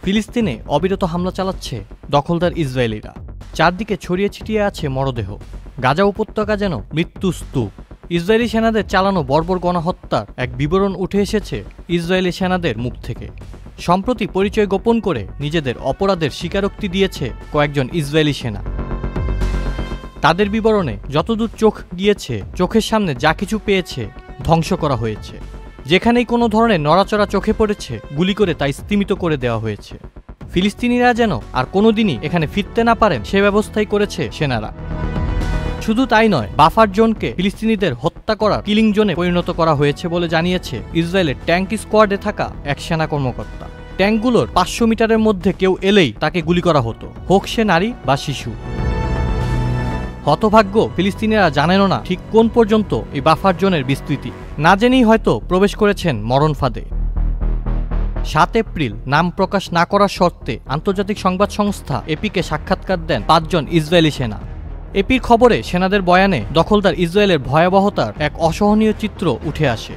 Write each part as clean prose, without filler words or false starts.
ফিলিস্তিনে অবিরত হামলা চালাচ্ছে দখলদার ইসরায়েলিরা। চারদিকে ছড়িয়ে ছিটিয়ে আছে মরদেহ। গাজা উপত্যকা যেন মৃত্যু স্তূপ। ইসরায়েলি সেনাদের চালানো বর্বর গণহত্যার এক বিবরণ উঠে এসেছে ইসরায়েলি সেনাদের মুখ থেকে। সম্প্রতি পরিচয় গোপন করে নিজেদের অপরাধের স্বীকারোক্তি দিয়েছে কয়েকজন ইসরায়েলি সেনা। তাদের বিবরণে যতদূর চোখ গিয়েছে, চোখের সামনে যা কিছু পেয়েছে ধ্বংস করা হয়েছে। যেখানেই কোনো ধরনের নড়াচড়া চোখে পড়েছে, গুলি করে তা স্তিমিত করে দেওয়া হয়েছে। ফিলিস্তিনিরা যেন আর কোনোদিনই এখানে ফিরতে না পারেন সে ব্যবস্থাই করেছে সেনারা। শুধু তাই নয়, বাফার জোনকে ফিলিস্তিনিদের হত্যা করার কিলিং জোনে পরিণত করা হয়েছে বলে জানিয়েছে ইসরায়েলের ট্যাঙ্ক স্কোয়াডে থাকা এক সেনা কর্মকর্তা। ট্যাঙ্কগুলোর 500 মিটারের মধ্যে কেউ এলেই তাকে গুলি করা হতো, হোক সে নারী বা শিশু। হতভাগ্য ফিলিস্তিনিরা জানেনও না ঠিক কোন পর্যন্ত এই বাফার জোনের বিস্তৃতি। না জেনেই হয়তো প্রবেশ করেছেন মরণ ফাঁদে। 7 এপ্রিল নাম প্রকাশ না করার শর্তে আন্তর্জাতিক সংবাদ সংস্থা এপিকে সাক্ষাৎকার দেন 5 জন ইসরায়েলি সেনা। এপির খবরে সেনাদের বয়ানে দখলদার ইসরায়েলের ভয়াবহতার এক অসহনীয় চিত্র উঠে আসে।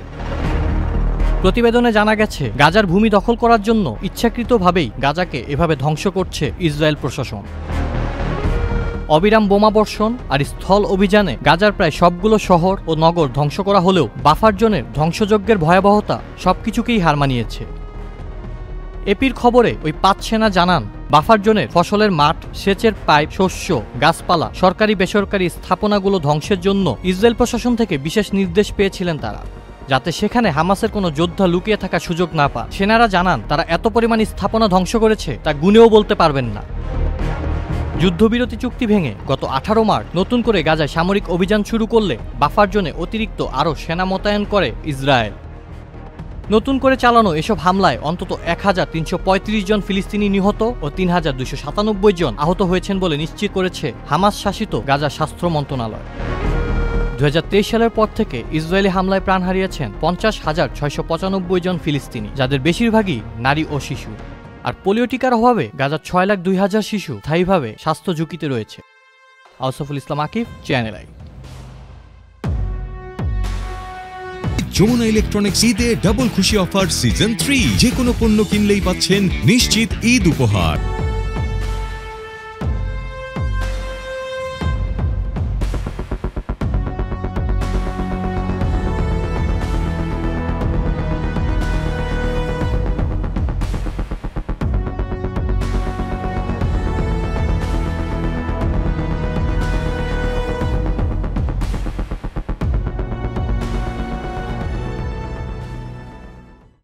প্রতিবেদনে জানা গেছে, গাজার ভূমি দখল করার জন্য ইচ্ছাকৃতভাবেই গাজাকে এভাবে ধ্বংস করছে ইসরায়েল প্রশাসন। অবিরাম বোমাবর্ষণ আর স্থল অভিযানে গাজার প্রায় সবগুলো শহর ও নগর ধ্বংস করা হলেও বাফার জোনের ধ্বংসযজ্ঞের ভয়াবহতা সবকিছুকেই হার মানিয়েছে। এপির খবরে ওই 5 সেনা জানান, বাফার জোনের ফসলের মাঠ, সেচের পাইপ, শস্য, গাছপালা, সরকারি বেসরকারি স্থাপনাগুলো ধ্বংসের জন্য ইসরায়েল প্রশাসন থেকে বিশেষ নির্দেশ পেয়েছিলেন তারা, যাতে সেখানে হামাসের কোনো যোদ্ধা লুকিয়ে থাকার সুযোগ না পায়। সেনারা জানান, তারা এত পরিমাণ স্থাপনা ধ্বংস করেছে তা গুণেও বলতে পারবেন না। যুদ্ধবিরতি চুক্তি ভেঙে গত 18 মার্চ নতুন করে গাজায় সামরিক অভিযান শুরু করলে বাফার জোনে অতিরিক্ত আরও সেনা মোতায়েন করে ইসরায়েল। নতুন করে চালানো এসব হামলায় অন্তত 1335 জন ফিলিস্তিনি নিহত ও 3297 জন আহত হয়েছেন বলে নিশ্চিত করেছে হামাস শাসিত গাজা স্বাস্থ্য মন্ত্রণালয়। 2023 সালের পর থেকে ইসরায়েলি হামলায় প্রাণ হারিয়েছেন 50,695 জন ফিলিস্তিনি, যাদের বেশিরভাগই নারী ও শিশু। আর পোলিও টিকার অভাবে গাজার 6,02,000 শিশু স্থায়ীভাবে স্বাস্থ্য ঝুঁকিতে রয়েছে। Ausaful Islam Akib, channel I. Jamuna electronics ঈদে ডাবল খুশি অফার সিজন 3, যে কোনো পণ্য কিনলেই পাচ্ছেন নিশ্চিত ঈদ উপহার।